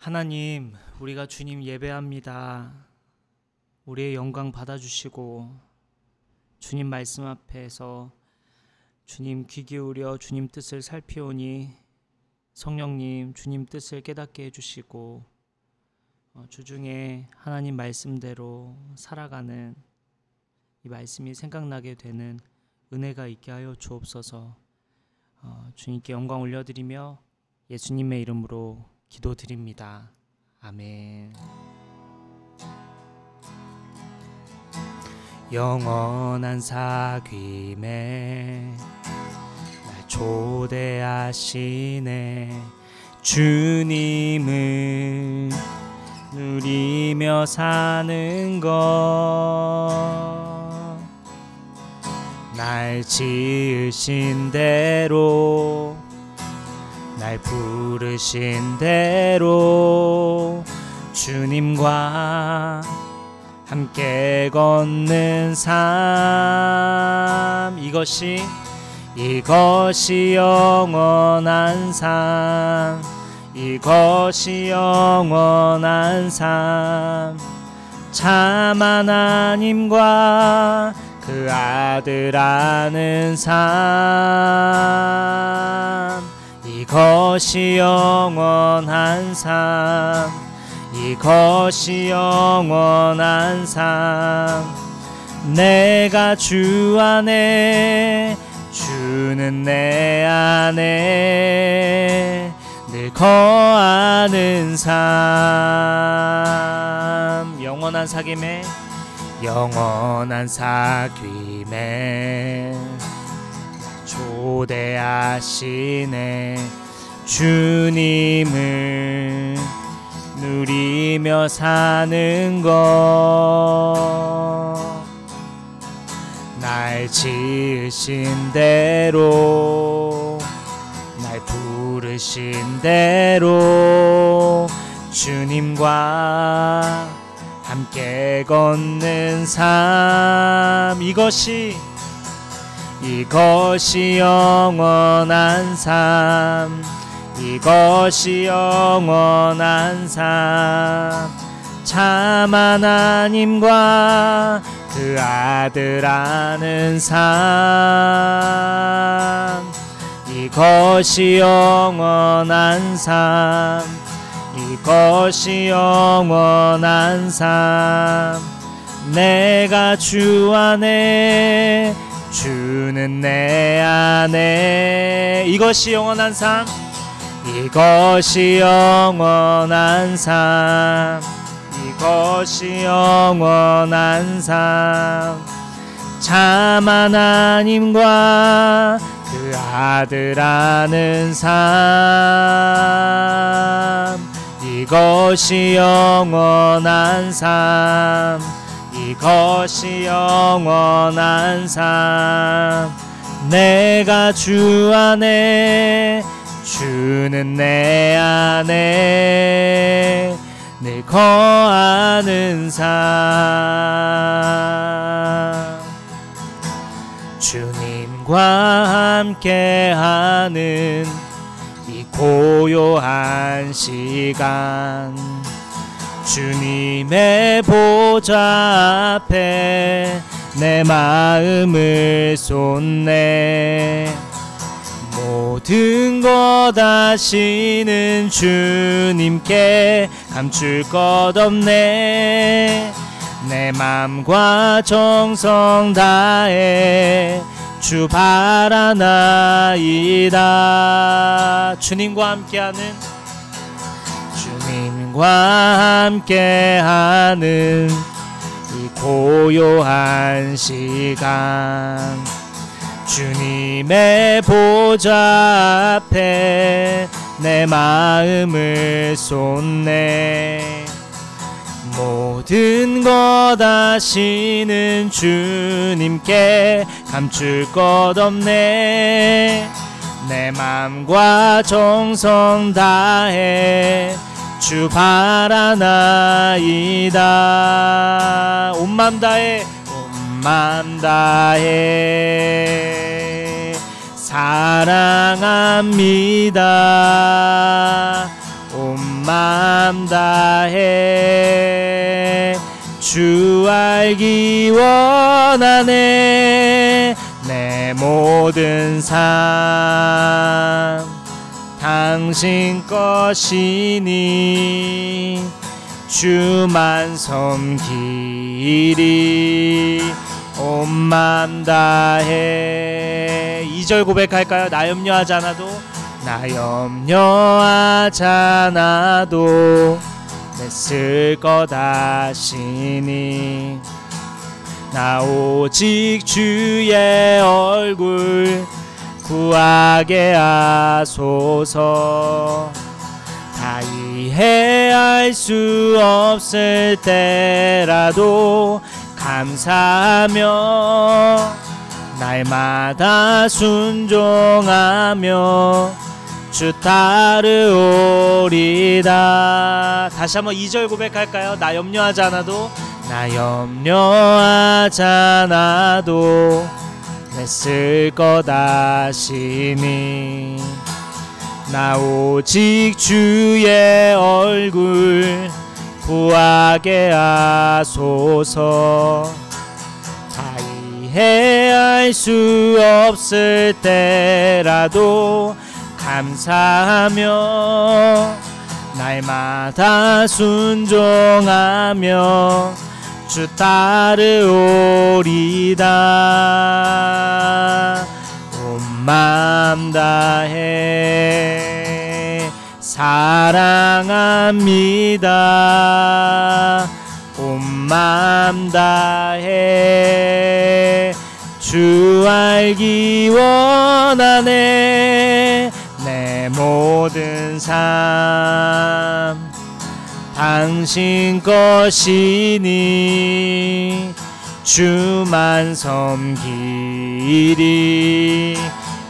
하나님, 우리가 주님 예배합니다. 우리의 영광 받아주시고 주님 말씀 앞에서 주님 귀 기울여 주님 뜻을 살피오니 성령님 주님 뜻을 깨닫게 해주시고 주중에 하나님 말씀대로 살아가는 이 말씀이 생각나게 되는 은혜가 있게 하여 주옵소서. 주님께 영광 올려드리며 예수님의 이름으로 기도드립니다. 아멘. 영원한 사귐에 날 초대하시네. 주님을 누리며 사는 것, 날 지으신 대로 날 부르신 대로 주님과 함께 걷는 삶, 이것이 영원한 삶, 이것이 영원한 삶. 참 하나님과 그 아들 아는 삶, 이것이 영원한 삶, 이것이 영원한 삶. 내가 주 안에 주는 내 안에 늘 거하는 삶. 영원한 사귐에 영원한 사귐에 초대하시네. 주님을 누리며 사는 것, 날 지으신 대로 날 부르신 대로 주님과 함께 걷는 삶, 이것이 영원한 삶, 이것이 영원한 삶. 참 하나님과 그 아들 아는 삶, 이것이 영원한 삶, 이것이 영원한 삶. 내가 주 안에 주는 내 안에, 이것이 영원한 삶, 이것이 영원한 삶, 이것이 영원한 삶. 참 하나님과 그 아들 아는 삶, 이것이 영원한 삶, 이것이 영원한 삶. 내가 주 안에 주는 내 안에 늘 거하는 삶. 주님과 함께하는 이 고요한 시간, 주님의 보좌 앞에 내 마음을 쏟네. 모든 것 아시는 주님께 감출 것 없네. 내 맘과 정성 다해 주 바라나이다. 주님과 함께하는 이 고요한 시간, 주님의 보좌 앞에 내 마음을 쏟네. 모든 것 아시는 주님께 감출 것 없네. 내 맘과 정성 다해 주 바라나이다. 온 맘 다해 사랑합니다. 온 맘 다해 주 알기 원하네. 내 모든 삶 당신 것이니 주만 섬기리. 온 맘 다해. 2절 고백할까요? 나 염려하지 않아도, 나 염려하지 않아도 내 쓸 것 아시니. 나 오직 주의 얼굴 구하게 하소서. 다 이해할 수 없을 때라도 감사하며 날마다 순종하며 주 따르오리다. 다시 한번 2절 고백할까요? 나 염려하지 않아도, 나 염려하지 않아도 내 쓸 것 아시니. 나 오직 주의 얼굴 구하게 하소서. 다 이해할 수 없을 때라도 감사하며 날마다 순종하며 주 따르오리다. 온 맘 다해 사랑합니다. 온 맘 다해 주 알기 원하네. 내 모든 삶 당신 것이니 주만 섬기리.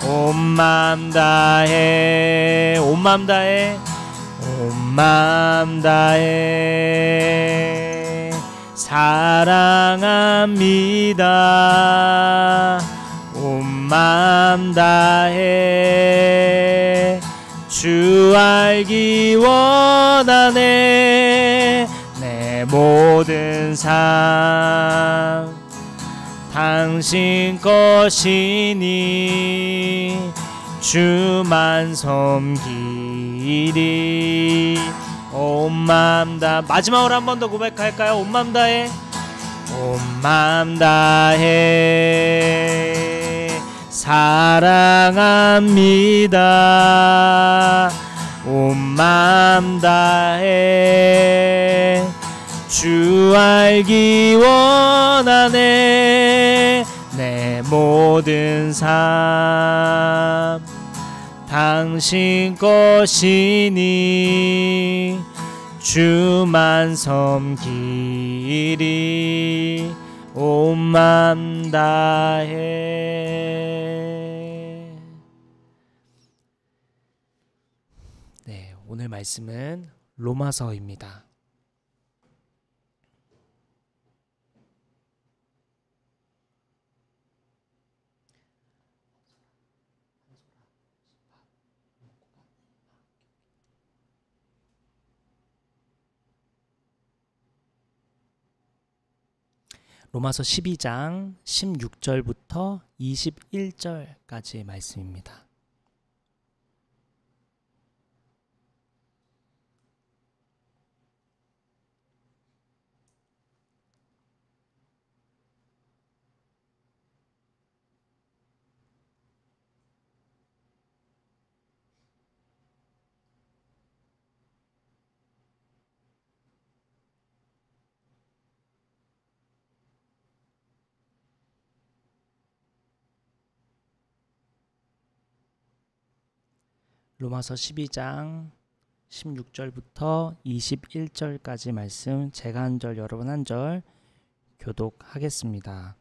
온 맘 다해, 온 맘 다해, 온 맘 다해 사랑합니다. 온 맘 다해 주 알기 원하네. 내 모든 삶 당신 것이니 주만 섬기리. 온 맘 다. 마지막으로 한 번 더 고백할까요? 온 맘 다해, 온 맘 다해 사랑합니다. 온 맘 다해 주 알기 원하네. 내 모든 삶 당신 것이니 주만 섬기리. 온 맘 다해. 네, 오늘 말씀은 로마서입니다. 로마서 12장 16절부터 21절까지의 말씀입니다. 로마서 12장 16절부터 21절까지 말씀, 제가 한 절 여러분 한 절 교독하겠습니다.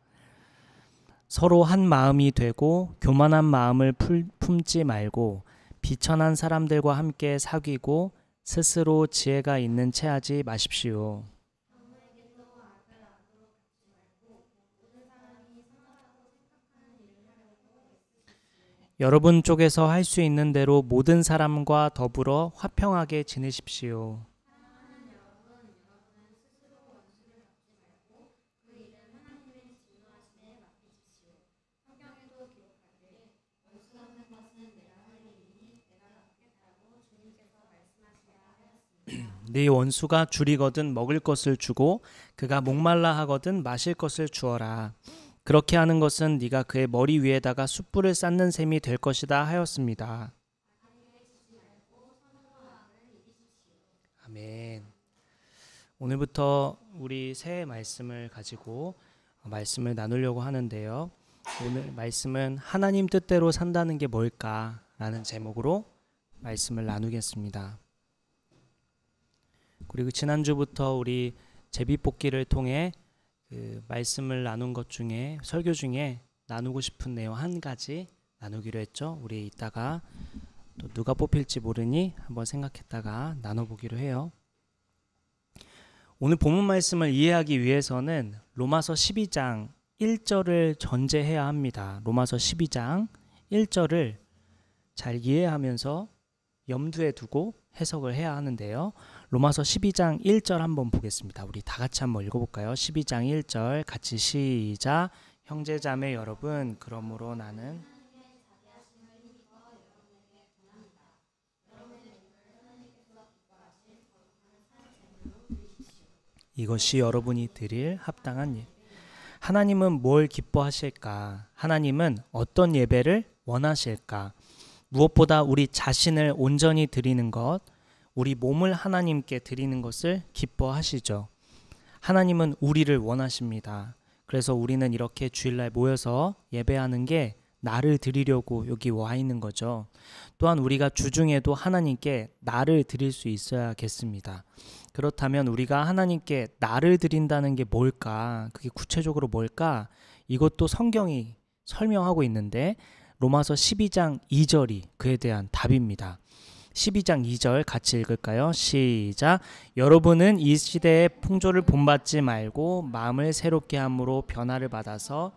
서로 한 마음이 되고 교만한 마음을 품지 말고 비천한 사람들과 함께 사귀고 스스로 지혜가 있는 채 하지 마십시오. 여러분 쪽에서 할 수 있는 대로 모든 사람과 더불어 화평하게 지내십시오. 네 원수가 줄이거든 먹을 것을 주고 그가 목말라 하거든 마실 것을 주어라. 그렇게 하는 것은 네가 그의 머리 위에다가 숯불을 쌓는 셈이 될 것이다 하였습니다. 아멘. 오늘부터 우리 새 말씀을 가지고 말씀을 나누려고 하는데요. 오늘 말씀은 하나님 뜻대로 산다는 게 뭘까? 라는 제목으로 말씀을 나누겠습니다. 그리고 지난주부터 우리 제비뽑기를 통해 그 말씀을 나눈 것 중에 설교 중에 나누고 싶은 내용 한 가지 나누기로 했죠. 우리 이따가 또 누가 뽑힐지 모르니 한번 생각했다가 나눠보기로 해요. 오늘 본문 말씀을 이해하기 위해서는 로마서 12장 1절을 전제해야 합니다. 로마서 12장 1절을 잘 이해하면서 염두에 두고 해석을 해야 하는데요. 로마서 12장 1절 한번 보겠습니다. 우리 다 같이 한번 읽어볼까요? 12장 1절 같이 시작. 형제자매 여러분, 그러므로 나는 이것이 여러분이 드릴 합당한 예배. 하나님은 뭘 기뻐하실까? 하나님은 어떤 예배를 원하실까? 무엇보다 우리 자신을 온전히 드리는 것, 우리 몸을 하나님께 드리는 것을 기뻐하시죠. 하나님은 우리를 원하십니다. 그래서 우리는 이렇게 주일날 모여서 예배하는 게 나를 드리려고 여기 와 있는 거죠. 또한 우리가 주중에도 하나님께 나를 드릴 수 있어야겠습니다. 그렇다면 우리가 하나님께 나를 드린다는 게 뭘까? 그게 구체적으로 뭘까? 이것도 성경이 설명하고 있는데 로마서 12장 2절이 그에 대한 답입니다. 12장 2절 같이 읽을까요? 시작. 여러분은 이 시대의 풍조를 본받지 말고 마음을 새롭게 함으로 변화를 받아서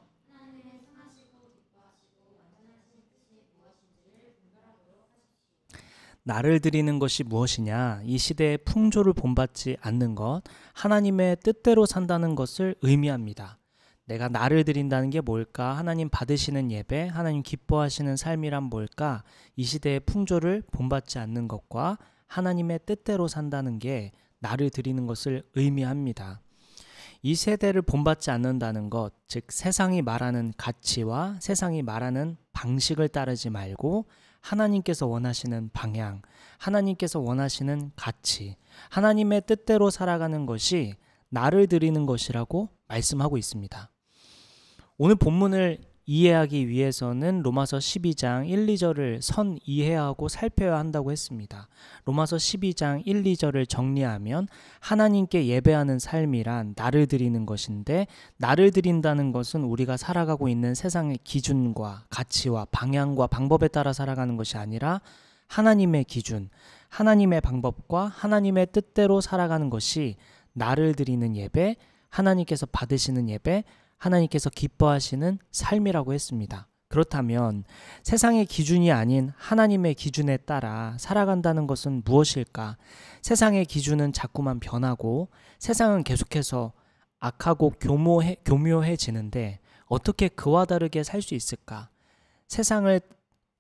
나를 드리는 것이 무엇이냐? 이 시대의 풍조를 본받지 않는 것, 하나님의 뜻대로 산다는 것을 의미합니다. 내가 나를 드린다는 게 뭘까? 하나님 받으시는 예배, 하나님 기뻐하시는 삶이란 뭘까? 이 시대의 풍조를 본받지 않는 것과 하나님의 뜻대로 산다는 게 나를 드리는 것을 의미합니다. 이 세대를 본받지 않는다는 것, 즉 세상이 말하는 가치와 세상이 말하는 방식을 따르지 말고 하나님께서 원하시는 방향, 하나님께서 원하시는 가치, 하나님의 뜻대로 살아가는 것이 나를 드리는 것이라고 말씀하고 있습니다. 오늘 본문을 이해하기 위해서는 로마서 12장 1, 2절을 선 이해하고 살펴야 한다고 했습니다. 로마서 12장 1, 2절을 정리하면 하나님께 예배하는 삶이란 나를 드리는 것인데, 나를 드린다는 것은 우리가 살아가고 있는 세상의 기준과 가치와 방향과 방법에 따라 살아가는 것이 아니라 하나님의 기준, 하나님의 방법과 하나님의 뜻대로 살아가는 것이 나를 드리는 예배, 하나님께서 받으시는 예배, 하나님께서 기뻐하시는 삶이라고 했습니다. 그렇다면 세상의 기준이 아닌 하나님의 기준에 따라 살아간다는 것은 무엇일까? 세상의 기준은 자꾸만 변하고 세상은 계속해서 악하고 교묘해지는데 어떻게 그와 다르게 살 수 있을까? 세상을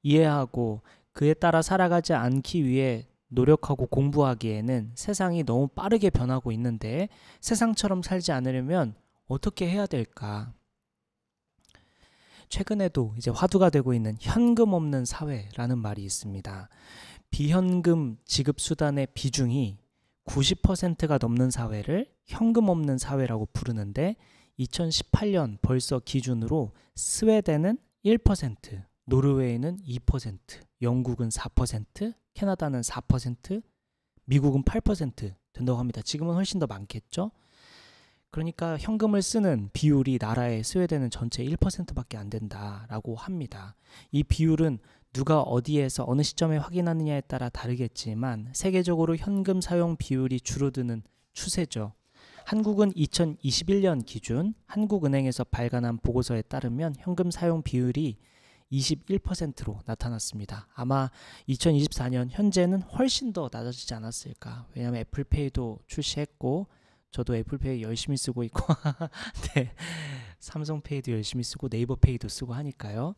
이해하고 그에 따라 살아가지 않기 위해 노력하고 공부하기에는 세상이 너무 빠르게 변하고 있는데 세상처럼 살지 않으려면 어떻게 해야 될까? 최근에도 이제 화두가 되고 있는 현금 없는 사회라는 말이 있습니다. 비현금 지급 수단의 비중이 90%가 넘는 사회를 현금 없는 사회라고 부르는데 2018년 벌써 기준으로 스웨덴은 1%, 노르웨이는 2%, 영국은 4%, 캐나다는 4%, 미국은 8% 된다고 합니다. 지금은 훨씬 더 많겠죠? 그러니까 현금을 쓰는 비율이 나라의 스웨덴은 전체 1%밖에 안 된다라고 합니다. 이 비율은 누가 어디에서 어느 시점에 확인하느냐에 따라 다르겠지만 세계적으로 현금 사용 비율이 줄어드는 추세죠. 한국은 2021년 기준 한국은행에서 발간한 보고서에 따르면 현금 사용 비율이 21%로 나타났습니다. 아마 2024년 현재는 훨씬 더 낮아지지 않았을까. 왜냐하면 애플페이도 출시했고 저도 애플페이 열심히 쓰고 있고 네, 삼성페이도 열심히 쓰고 네이버페이도 쓰고 하니까요.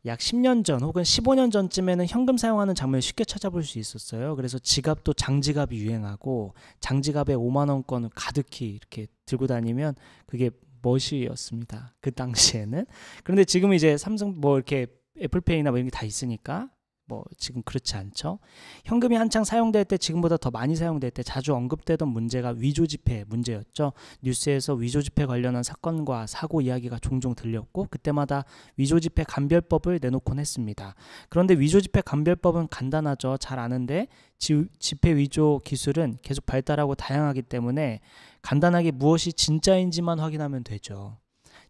약 10년 전 혹은 15년 전쯤에는 현금 사용하는 장면을 쉽게 찾아볼 수 있었어요. 그래서 지갑도 장지갑이 유행하고 장지갑에 5만 원권 가득히 이렇게 들고 다니면 그게 멋이었습니다. 그 당시에는. 그런데 지금 이제 삼성 뭐 이렇게 애플페이나 뭐 이런 게 다 있으니까 뭐 지금 그렇지 않죠. 현금이 한창 사용될 때 지금보다 더 많이 사용될 때 자주 언급되던 문제가 위조 지폐 문제였죠. 뉴스에서 위조 지폐 관련한 사건과 사고 이야기가 종종 들렸고 그때마다 위조 지폐 감별법을 내놓곤 했습니다. 그런데 위조 지폐 감별법은 간단하죠. 잘 아는데 지폐 위조 기술은 계속 발달하고 다양하기 때문에 간단하게 무엇이 진짜인지만 확인하면 되죠.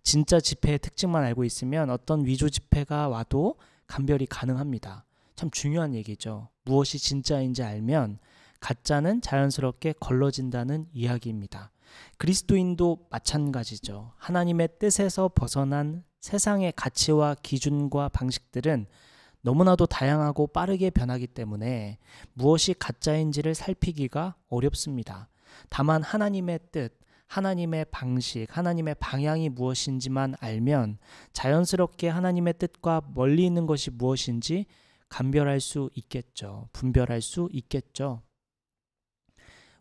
진짜 지폐의 특징만 알고 있으면 어떤 위조 지폐가 와도 감별이 가능합니다. 참 중요한 얘기죠. 무엇이 진짜인지 알면 가짜는 자연스럽게 걸러진다는 이야기입니다. 그리스도인도 마찬가지죠. 하나님의 뜻에서 벗어난 세상의 가치와 기준과 방식들은 너무나도 다양하고 빠르게 변하기 때문에 무엇이 가짜인지를 살피기가 어렵습니다. 다만 하나님의 뜻, 하나님의 방식, 하나님의 방향이 무엇인지만 알면 자연스럽게 하나님의 뜻과 멀리 있는 것이 무엇인지 감별할 수 있겠죠. 분별할 수 있겠죠.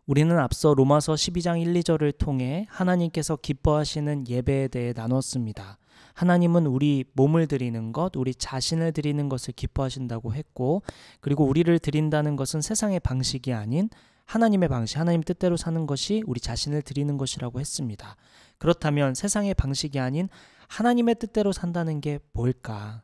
우리는 앞서 로마서 12장 1, 2절을 통해 하나님께서 기뻐하시는 예배에 대해 나눴습니다. 하나님은 우리 몸을 드리는 것, 우리 자신을 드리는 것을 기뻐하신다고 했고, 그리고 우리를 드린다는 것은 세상의 방식이 아닌 하나님의 방식, 하나님 뜻대로 사는 것이 우리 자신을 드리는 것이라고 했습니다. 그렇다면 세상의 방식이 아닌 하나님의 뜻대로 산다는 게 뭘까?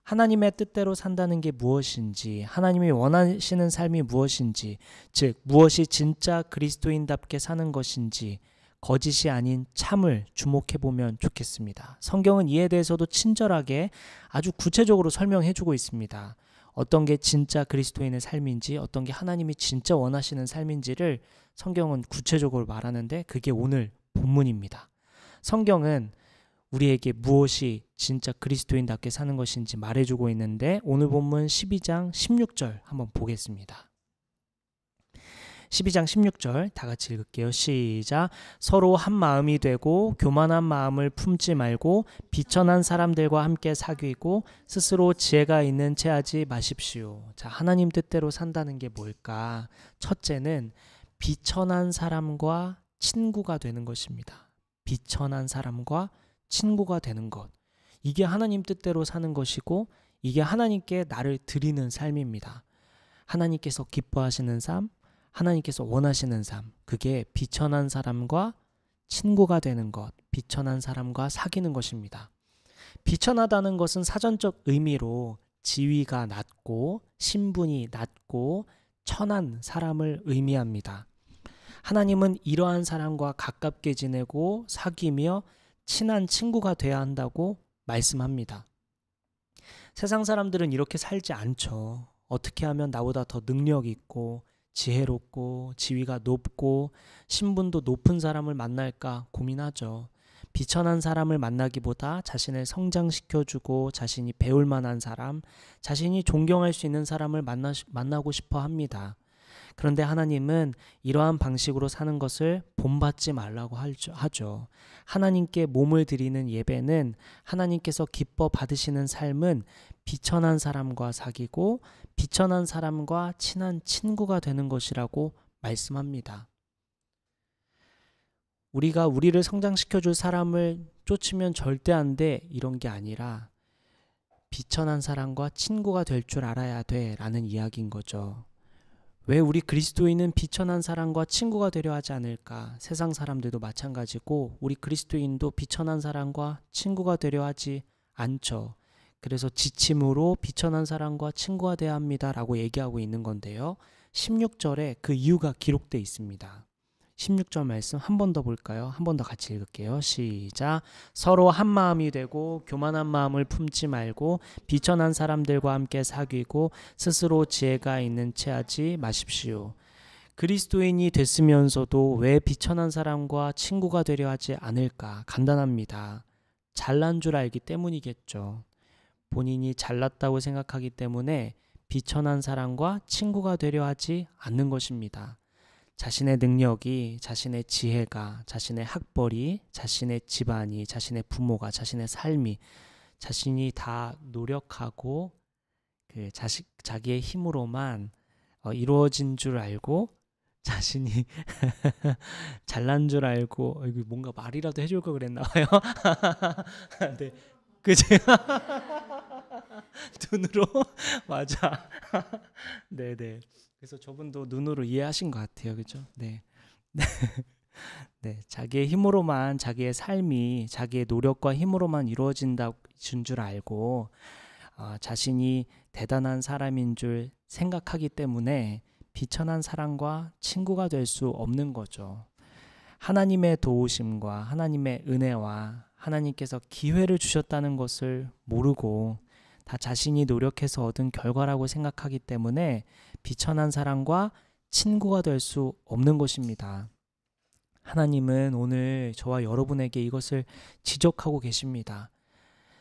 하나님의 뜻대로 산다는 게 무엇인지, 하나님이 원하시는 삶이 무엇인지, 즉 무엇이 진짜 그리스도인답게 사는 것인지, 거짓이 아닌 참을 주목해보면 좋겠습니다. 성경은 이에 대해서도 친절하게 아주 구체적으로 설명해주고 있습니다. 어떤 게 진짜 그리스도인의 삶인지, 어떤 게 하나님이 진짜 원하시는 삶인지를 성경은 구체적으로 말하는데 그게 오늘 본문입니다. 성경은 우리에게 무엇이 진짜 그리스도인답게 사는 것인지 말해주고 있는데 오늘 본문 12장 16절 한번 보겠습니다. 12장 16절 다 같이 읽을게요. 시작. 서로 한 마음이 되고 교만한 마음을 품지 말고 비천한 사람들과 함께 사귀고 스스로 지혜가 있는 채 하지 마십시오. 자, 하나님 뜻대로 산다는 게 뭘까? 첫째는 비천한 사람과 친구가 되는 것입니다. 비천한 사람과 친구가 되는 것. 이게 하나님 뜻대로 사는 것이고 이게 하나님께 나를 드리는 삶입니다. 하나님께서 기뻐하시는 삶, 하나님께서 원하시는 삶, 그게 비천한 사람과 친구가 되는 것, 비천한 사람과 사귀는 것입니다. 비천하다는 것은 사전적 의미로 지위가 낮고 신분이 낮고 천한 사람을 의미합니다. 하나님은 이러한 사람과 가깝게 지내고 사귀며 친한 친구가 돼야 한다고 말씀합니다. 세상 사람들은 이렇게 살지 않죠. 어떻게 하면 나보다 더 능력 있고 지혜롭고 지위가 높고 신분도 높은 사람을 만날까 고민하죠. 비천한 사람을 만나기보다 자신을 성장시켜주고 자신이 배울 만한 사람, 자신이 존경할 수 있는 사람을 만나고 싶어 합니다. 그런데 하나님은 이러한 방식으로 사는 것을 본받지 말라고 하죠. 하나님께 몸을 드리는 예배는 하나님께서 기뻐 받으시는 삶은 비천한 사람과 사귀고 비천한 사람과 친한 친구가 되는 것이라고 말씀합니다. 우리가 우리를 성장시켜줄 사람을 쫓으면 절대 안 돼 이런 게 아니라 비천한 사람과 친구가 될 줄 알아야 돼 라는 이야기인 거죠. 왜 우리 그리스도인은 비천한 사람과 친구가 되려 하지 않을까? 세상 사람들도 마찬가지고 우리 그리스도인도 비천한 사람과 친구가 되려 하지 않죠. 그래서 지침으로 비천한 사람과 친구가 되어야 합니다 라고 얘기하고 있는 건데요. 16절에 그 이유가 기록되어 있습니다. 16절 말씀 한 번 더 볼까요? 한 번 더 같이 읽을게요. 시작. 서로 한 마음이 되고 교만한 마음을 품지 말고 비천한 사람들과 함께 사귀고 스스로 지혜가 있는 채 하지 마십시오. 그리스도인이 됐으면서도 왜 비천한 사람과 친구가 되려 하지 않을까? 간단합니다. 잘난 줄 알기 때문이겠죠. 본인이 잘났다고 생각하기 때문에 비천한 사람과 친구가 되려 하지 않는 것입니다. 자신의 능력이, 자신의 지혜가, 자신의 학벌이, 자신의 집안이, 자신의 부모가, 자신의 삶이, 자신이 다 노력하고 자기의 힘으로만 이루어진 줄 알고 자신이 잘난 줄 알고 이거 뭔가 말이라도 해줄 걸 그랬나 봐요. 네, 그지? 눈으로 맞아. 네네. 그래서 저분도 눈으로 이해하신 것 같아요, 그죠? 네, 네. 자기의 힘으로만 자기의 삶이 자기의 노력과 힘으로만 이루어진다 준 줄 알고 자신이 대단한 사람인 줄 생각하기 때문에 비천한 사람과 친구가 될 수 없는 거죠. 하나님의 도우심과 하나님의 은혜와 하나님께서 기회를 주셨다는 것을 모르고 다 자신이 노력해서 얻은 결과라고 생각하기 때문에 비천한 사람과 친구가 될 수 없는 것입니다. 하나님은 오늘 저와 여러분에게 이것을 지적하고 계십니다.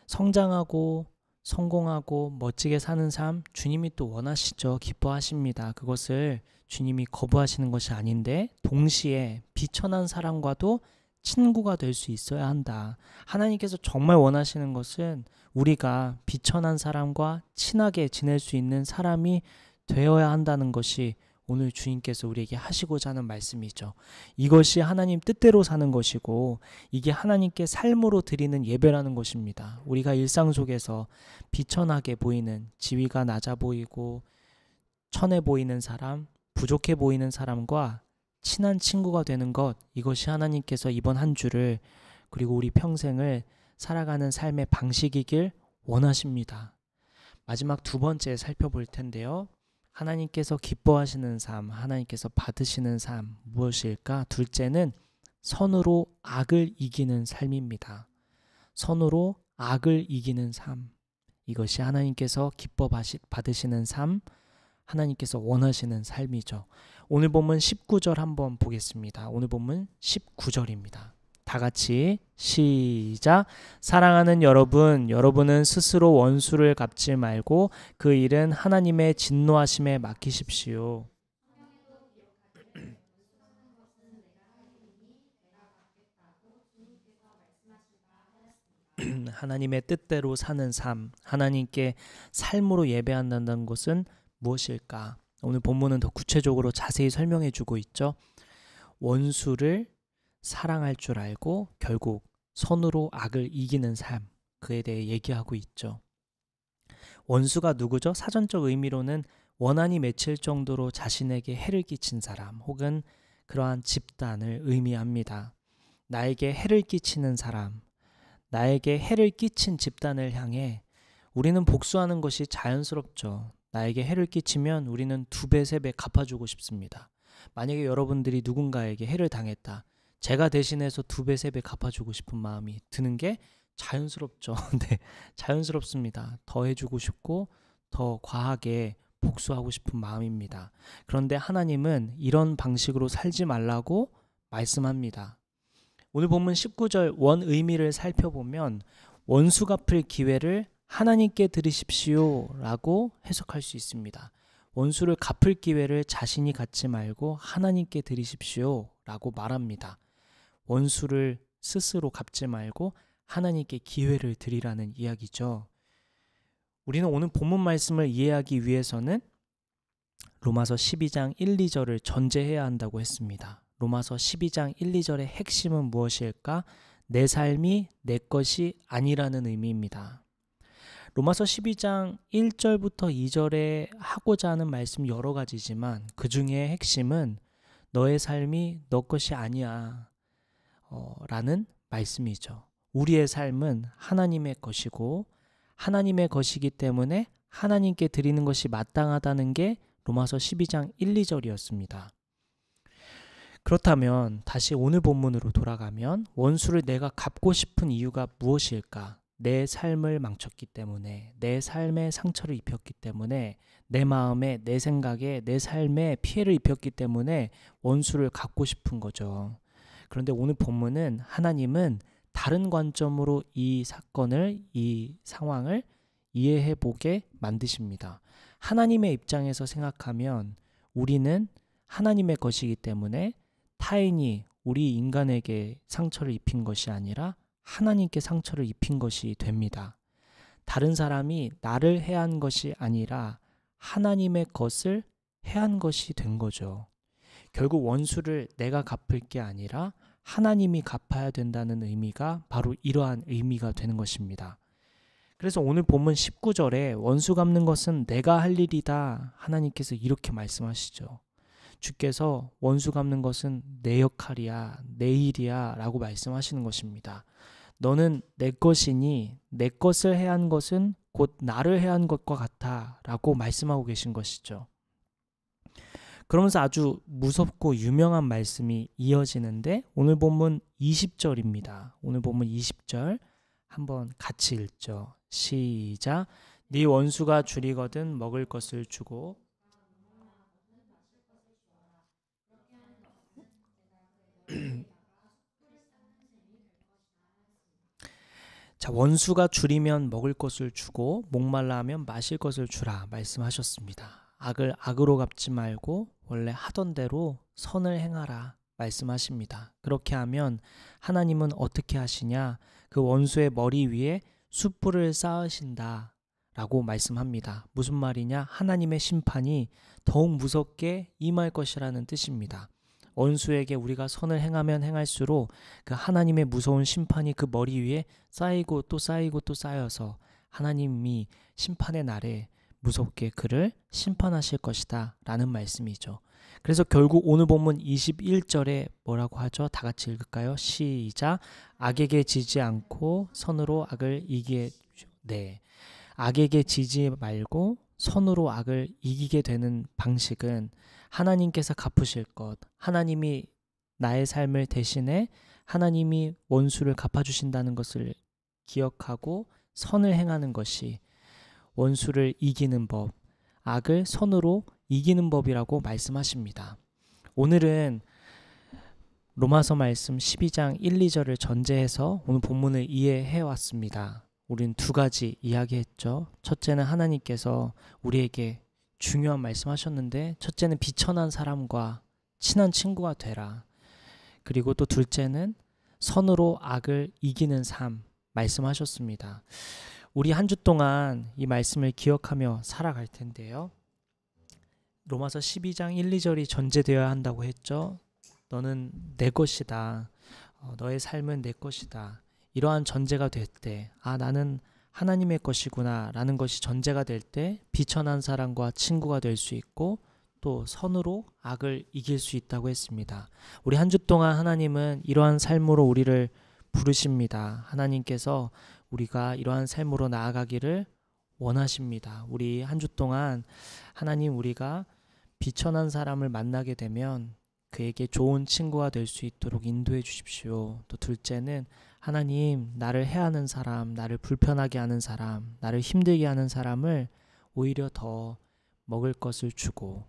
성장하고 성공하고 멋지게 사는 삶 주님이 또 원하시죠. 기뻐하십니다. 그것을 주님이 거부하시는 것이 아닌데 동시에 비천한 사람과도 친구가 될 수 있어야 한다. 하나님께서 정말 원하시는 것은 우리가 비천한 사람과 친하게 지낼 수 있는 사람이 되어야 한다는 것이 오늘 주님께서 우리에게 하시고자 하는 말씀이죠. 이것이 하나님 뜻대로 사는 것이고 이게 하나님께 삶으로 드리는 예배라는 것입니다. 우리가 일상 속에서 비천하게 보이는, 지위가 낮아 보이고 천해 보이는 사람, 부족해 보이는 사람과 친한 친구가 되는 것, 이것이 하나님께서 이번 한 주를 그리고 우리 평생을 살아가는 삶의 방식이길 원하십니다. 마지막 두 번째 살펴볼 텐데요. 하나님께서 기뻐하시는 삶, 하나님께서 받으시는 삶 무엇일까? 둘째는 선으로 악을 이기는 삶입니다. 선으로 악을 이기는 삶. 이것이 하나님께서 기뻐 받으시는 삶, 하나님께서 원하시는 삶이죠. 오늘 본문 19절 한번 보겠습니다. 오늘 본문 19절입니다. 다 같이 시작. 사랑하는 여러분, 여러분은 스스로 원수를 갚지 말고 그 일은 하나님의 진노하심에 맡기십시오. 하나님의 뜻대로 사는 삶, 하나님께 삶으로 예배한다는 것은 무엇일까? 오늘 본문은 더 구체적으로 자세히 설명해 주고 있죠. 원수를 사랑할 줄 알고 결국 선으로 악을 이기는 삶, 그에 대해 얘기하고 있죠. 원수가 누구죠? 사전적 의미로는 원한이 맺힐 정도로 자신에게 해를 끼친 사람 혹은 그러한 집단을 의미합니다. 나에게 해를 끼치는 사람, 나에게 해를 끼친 집단을 향해 우리는 복수하는 것이 자연스럽죠. 나에게 해를 끼치면 우리는 2배, 3배 갚아주고 싶습니다. 만약에 여러분들이 누군가에게 해를 당했다. 제가 대신해서 2배, 3배 갚아주고 싶은 마음이 드는 게 자연스럽죠. 네, 자연스럽습니다. 더 해주고 싶고 더 과하게 복수하고 싶은 마음입니다. 그런데 하나님은 이런 방식으로 살지 말라고 말씀합니다. 오늘 본문 19절 원 의미를 살펴보면 원수 갚을 기회를 하나님께 드리십시오 라고 해석할 수 있습니다. 원수를 갚을 기회를 자신이 갖지 말고 하나님께 드리십시오 라고 말합니다. 원수를 스스로 갚지 말고 하나님께 기회를 드리라는 이야기죠. 우리는 오늘 본문 말씀을 이해하기 위해서는 로마서 12장 1, 2절을 전제해야 한다고 했습니다. 로마서 12장 1, 2절의 핵심은 무엇일까? 내 삶이 내 것이 아니라는 의미입니다. 로마서 12장 1절부터 2절에 하고자 하는 말씀 여러 가지지만 그 중에 핵심은 너의 삶이 너 것이 아니야 라는 말씀이죠. 우리의 삶은 하나님의 것이고 하나님의 것이기 때문에 하나님께 드리는 것이 마땅하다는 게 로마서 12장 1, 2절이었습니다. 그렇다면 다시 오늘 본문으로 돌아가면 원수를 내가 갚고 싶은 이유가 무엇일까? 내 삶을 망쳤기 때문에, 내 삶에 상처를 입혔기 때문에, 내 마음에, 내 생각에, 내 삶에 피해를 입혔기 때문에 원수를 갚고 싶은 거죠. 그런데 오늘 본문은 하나님은 다른 관점으로 이 사건을, 이 상황을 이해해 보게 만드십니다. 하나님의 입장에서 생각하면 우리는 하나님의 것이기 때문에 타인이 우리 인간에게 상처를 입힌 것이 아니라 하나님께 상처를 입힌 것이 됩니다. 다른 사람이 나를 해한 것이 아니라 하나님의 것을 해한 것이 된 거죠. 결국 원수를 내가 갚을 게 아니라 하나님이 갚아야 된다는 의미가 바로 이러한 의미가 되는 것입니다. 그래서 오늘 본문 19절에 원수 갚는 것은 내가 할 일이다. 하나님께서 이렇게 말씀하시죠. 주께서 원수 갚는 것은 내 역할이야, 내 일이야 라고 말씀하시는 것입니다. 너는 내 것이니 내 것을 해한 것은 곧 나를 해한 것과 같아 라고 말씀하고 계신 것이죠. 그러면서 아주 무섭고 유명한 말씀이 이어지는데 오늘 본문 20절입니다. 오늘 본문 20절 한번 같이 읽죠. 시작. 네 원수가 줄이거든 먹을 것을 주고 자, 원수가 줄이면 먹을 것을 주고 목말라 하면 마실 것을 주라 말씀하셨습니다. 악을 악으로 갚지 말고 원래 하던 대로 선을 행하라 말씀하십니다. 그렇게 하면 하나님은 어떻게 하시냐? 그 원수의 머리 위에 숯불을 쌓으신다 라고 말씀합니다. 무슨 말이냐? 하나님의 심판이 더욱 무섭게 임할 것이라는 뜻입니다. 원수에게 우리가 선을 행하면 행할수록 그 하나님의 무서운 심판이 그 머리 위에 쌓이고 또 쌓이고 또 쌓여서 하나님이 심판의 날에 무섭게 그를 심판하실 것이다 라는 말씀이죠. 그래서 결국 오늘 본문 21절에 뭐라고 하죠? 다 같이 읽을까요? 시작. 악에게 지지 않고 선으로 악을 이기게 악에게 지지 말고 선으로 악을 이기게 되는 방식은 하나님께서 갚으실 것, 하나님이 나의 삶을 대신해 하나님이 원수를 갚아주신다는 것을 기억하고 선을 행하는 것이 원수를 이기는 법, 악을 선으로 이기는 법이라고 말씀하십니다. 오늘은 로마서 말씀 12장 1, 2절을 전제해서 오늘 본문을 이해해 왔습니다. 우린 두 가지 이야기했죠. 첫째는 하나님께서 우리에게 중요한 말씀하셨는데 첫째는 비천한 사람과 친한 친구가 되라. 그리고 또 둘째는 선으로 악을 이기는 삶 말씀하셨습니다. 우리 한 주 동안 이 말씀을 기억하며 살아갈 텐데요. 로마서 12장 1, 2절이 전제되어야 한다고 했죠. 너는 내 것이다. 너의 삶은 내 것이다. 이러한 전제가 될 때 나는 하나님의 것이구나 라는 것이 전제가 될 때 비천한 사람과 친구가 될 수 있고 또 선으로 악을 이길 수 있다고 했습니다. 우리 한 주 동안 하나님은 이러한 삶으로 우리를 부르십니다. 하나님께서 우리가 이러한 삶으로 나아가기를 원하십니다. 우리 한 주 동안 하나님 우리가 비천한 사람을 만나게 되면 그에게 좋은 친구가 될 수 있도록 인도해 주십시오. 또 둘째는 하나님 나를 해하는 사람, 나를 불편하게 하는 사람, 나를 힘들게 하는 사람을 오히려 더 먹을 것을 주고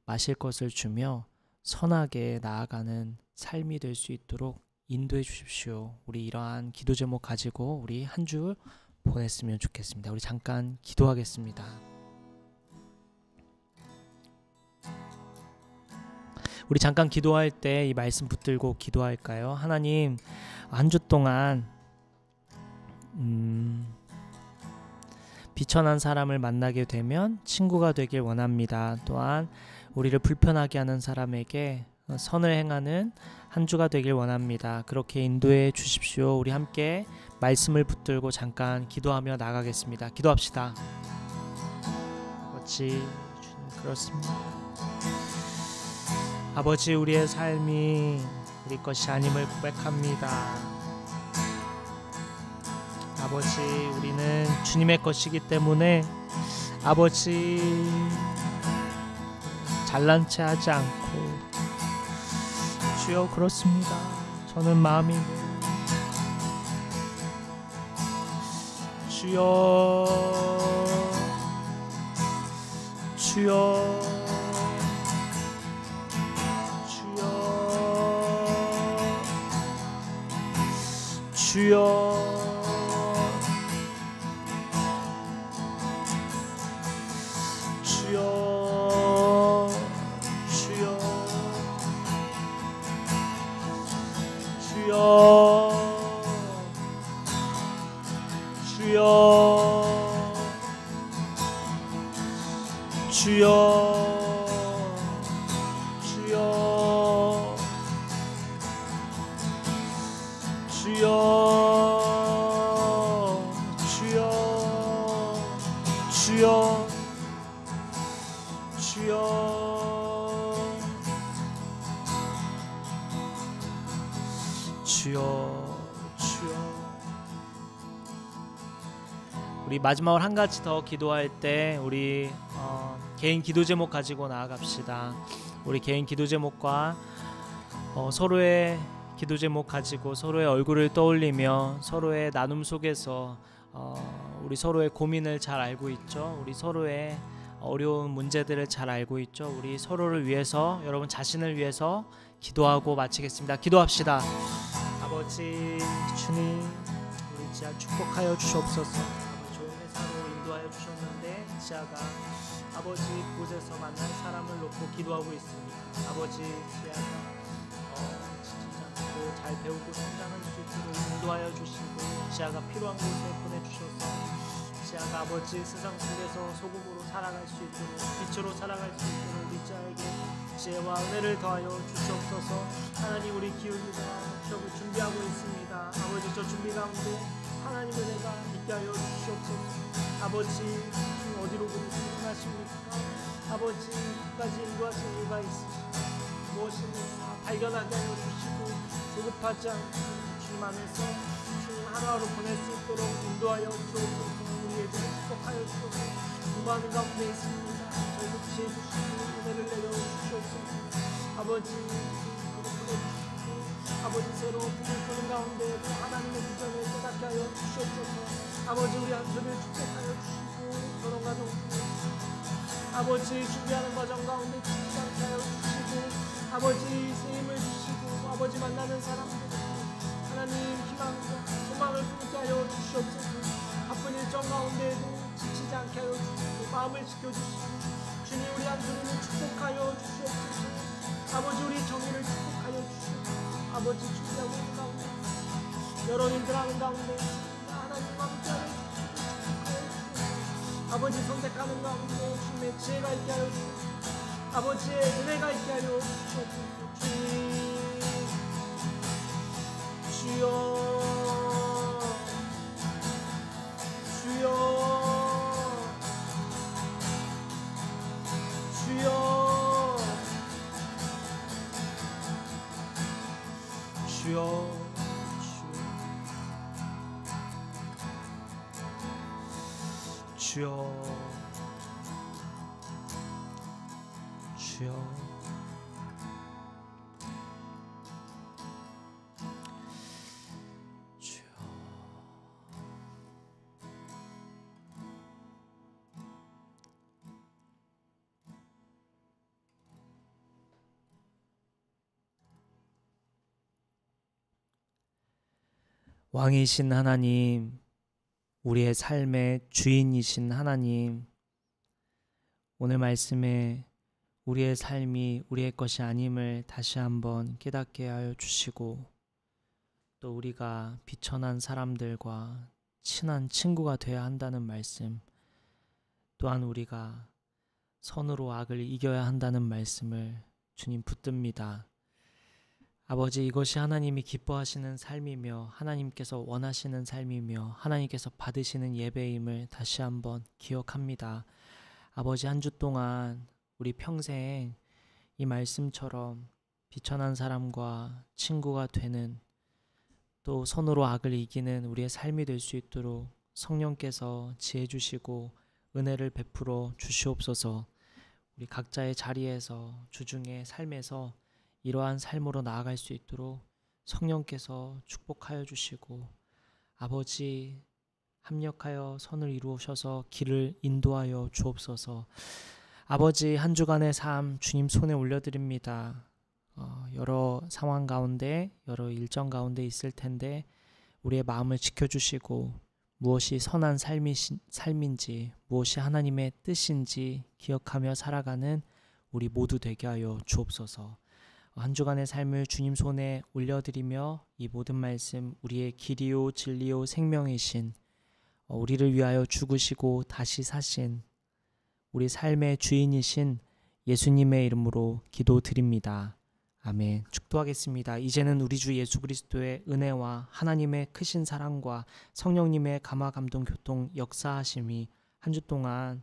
마실 것을 주며 선하게 나아가는 삶이 될 수 있도록 인도해 주십시오. 우리 이러한 기도 제목 가지고 우리 한 주 보냈으면 좋겠습니다. 우리 잠깐 기도하겠습니다. 우리 잠깐 기도할 때 이 말씀 붙들고 기도할까요? 하나님 한 주 동안 비천한 사람을 만나게 되면 친구가 되길 원합니다. 또한 우리를 불편하게 하는 사람에게 선을 행하는 한 주가 되길 원합니다. 그렇게 인도해 주십시오. 우리 함께 말씀을 붙들고 잠깐 기도하며 나가겠습니다. 기도합시다. 아버지, 주님 그렇습니다. 아버지, 우리의 삶이 우리 것이 아님을 고백합니다. 아버지, 우리는 주님의 것이기 때문에 아버지 잘난 체 하지 않고 주여 그렇습니다. 저는 마음이 주여 주여 주여 주여 주여 주여 주여 주여 주여 주여 주여 주여 주여 주여. 우리 마지막으로 한 가지 더 기도할 때 우리 개인 기도 제목 가지고 나아갑시다. 우리 개인 기도 제목과 서로의 기도 제목 가지고 서로의 얼굴을 떠올리며 서로의 나눔 속에서 우리 서로의 고민을 잘 알고 있죠. 우리 서로의 어려운 문제들을 잘 알고 있죠. 우리 서로를 위해서, 여러분 자신을 위해서 기도하고 마치겠습니다. 기도합시다. 아버지 주님, 우리 지하 축복하여 주시옵소서. 아버지 좋은 회사로 인도하여 주셨는데 지하가 아버지 그곳에서 만난 사람을 놓고 기도하고 있습니다. 아버지 지하가 지치지 않고 잘 배우고 성장할 수 있도록 인도하여 주시고 지하가 필요한 곳에 보내주셔서 지하가 아버지 세상 속에서 소금으로 살아갈 수 있도록, 빛으로 살아갈 수 있도록 우리 지하에게 지혜와 은혜를 더하여 주시옵소서. 하나님, 우리 기울이가 취업을 준비하고 있습니다. 아버지 저 준비 가운데 하나님의 은혜가 있게 하여 주시옵소서. 아버지 어디로 부르시나십니까? 아버지 끝까지 인도하신 이유가 있으시고 무엇입니까? 발견하게 하여 주시고 조급하지 않고 주님 안에서 주님 하루하루 보낼 수 있도록 인도하여 주옵소서. 우리에게 축복하여 주옵소서. 공부하는 가운데 있습니다. 저희도 지혜 주시고 은혜를 내려 주시옵소서. 아버지 아버지 새로 꿈을 꾸는 가운데 또 하나님의 비전을 깨닫게 하여 주시옵소서. 아버지 우리 한손을 축복하여 주시고 결혼 가정 아버지 준비하는 과정 가운데 지치지 않게 하여 주시고 아버지 세임을 주시고 아버지 만나는 사람들 하나님 희망과 소망을 품게 하여 주시옵소서. 바쁜 일정 가운데에도 지치지 않게 하여 주시고 마음을 지켜주시고 주님 우리 한손을 축복하여 주시옵소서. 아버지 우리 정의를 축복하여 주시옵소서. 아버지 준비하고 있는 가운데 여러 일들 하는 가운데 하나님과 함께하여 주시고 축복하여 주시옵소서. 아버지 선택하는 가운데 주님의 지혜가 있게 하여 주시옵소서. 아버지의 은혜가 있게 하여 주시옵소서. 주여 주여 주여 주여 주여 주여 왕이신 하나님, 우리의 삶의 주인이신 하나님, 오늘 말씀에 우리의 삶이 우리의 것이 아님을 다시 한번 깨닫게 하여 주시고 또 우리가 비천한 사람들과 친한 친구가 되어야 한다는 말씀, 또한 우리가 선으로 악을 이겨야 한다는 말씀을 주님 붙듭니다. 아버지, 이것이 하나님이 기뻐하시는 삶이며 하나님께서 원하시는 삶이며 하나님께서 받으시는 예배임을 다시 한번 기억합니다. 아버지, 한 주 동안 우리 평생 이 말씀처럼 비천한 사람과 친구가 되는 또 선으로 악을 이기는 우리의 삶이 될 수 있도록 성령께서 지혜 주시고 은혜를 베풀어 주시옵소서. 우리 각자의 자리에서 주중의 삶에서 이러한 삶으로 나아갈 수 있도록 성령께서 축복하여 주시고 아버지 합력하여 선을 이루셔서 길을 인도하여 주옵소서. 아버지, 한 주간의 삶 주님 손에 올려드립니다. 여러 상황 가운데 여러 일정 가운데 있을 텐데 우리의 마음을 지켜주시고 무엇이 선한 삶인지 무엇이 하나님의 뜻인지 기억하며 살아가는 우리 모두 되게 하여 주옵소서. 한 주간의 삶을 주님 손에 올려드리며 이 모든 말씀 우리의 길이요 진리요 생명이신 우리를 위하여 죽으시고 다시 사신 우리 삶의 주인이신 예수님의 이름으로 기도드립니다. 아멘. 축도하겠습니다. 이제는 우리 주 예수 그리스도의 은혜와 하나님의 크신 사랑과 성령님의 감화 감동 교통 역사하심이 한 주 동안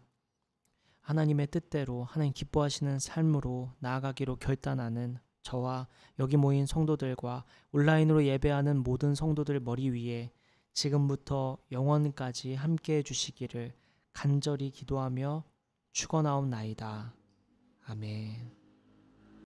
하나님의 뜻대로 하나님 기뻐하시는 삶으로 나아가기로 결단하는 저와 여기 모인 성도들과 온라인으로 예배하는 모든 성도들 머리 위에 지금부터 영원까지 함께 해주시기를 간절히 기도하며 축원하옵나이다. 아멘.